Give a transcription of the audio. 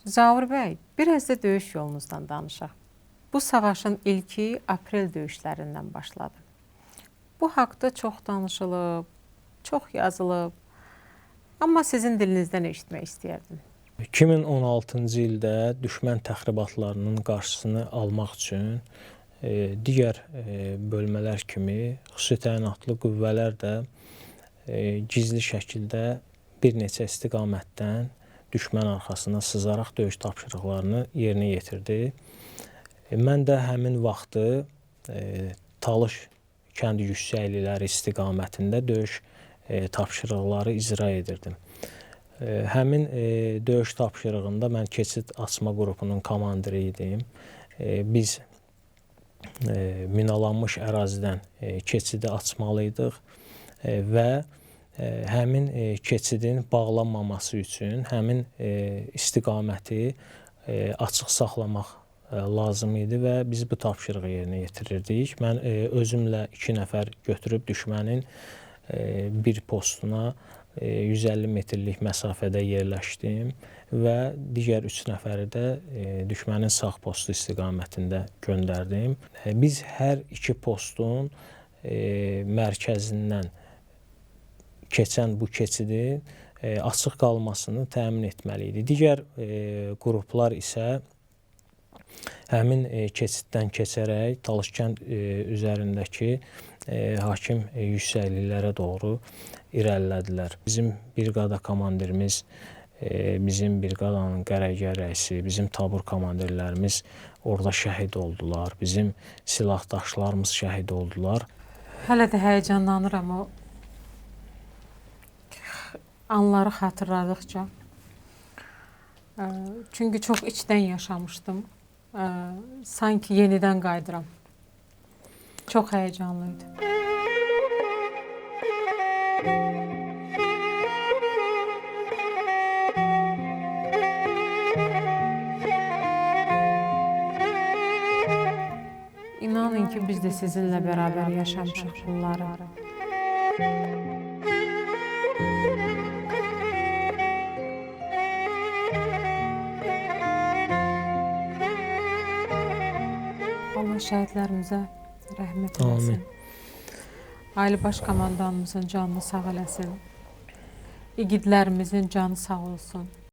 Zaur bəy, biraz da döyüş yolunuzdan danışaq. Bu savaşın ilki aprel döyüşlərindən başladı. Bu haqda çox danışılıb, çox yazılıb. Amma sizin dilinizdən eşitmək istəyərdim. 2016-cı ildə düşmən təxribatlarının qarşısını almaq üçün digər bölmələr kimi xüsusi təyinatlı qüvvələr də gizli şəkildə bir neçə istiqamətdən düşmən arxasına sızaraq döyüş tapşırıqlarını yerinə yetirdi. Mən də həmin vaxtı Talış kənd yüksəklikləri istiqamətində döyüş tapşırıqları icra edirdim. Həmin döyüş tapşırığında mən keçid açma qrupunun komandiri idim. Biz minalanmış ərazidən keçidi açmalıydıq və həmin keçidin bağlanmaması üçün həmin istiqaməti açıq saxlamaq lazım idi və biz bu tapşırığı yerinə yetirirdik. Mən özümlə 2 nəfər götürüb düşmənin bir postuna 150 metrlik məsafədə yerləşdim və digər 3 nəfəri də düşmənin sağ postu istiqamətində göndərdim. Biz hər 2 postun mərkəzindən keçən bu keçidin açıq qalmasını təmin etməli idi. Digər qruplar isə həmin keçiddən keçərək Talışkənd üzərindəki hakim yüksəkliklərə doğru irəlilədilər. Bizim briqada komandirimiz, bizim briqadanın qərargah rəisi, bizim tabur komandirlərimiz orada şəhid oldular. Bizim silahdaşlarımız şəhid oldular. Hələ də həyəcanlanıram o anları xatırladıqca. Çünki çox içdən yaşamışdım. Sanki yenidən qayıdıram. Çox həyəcanlıydı. İnanın ki, biz də sizinlə bərabər yaşamışıq bunları. Allah şəhidlərimizə rəhmət eləsin. Ali Baş Komandanımızın canını sağ eləsin. İgidlərimizin canı sağ olsun.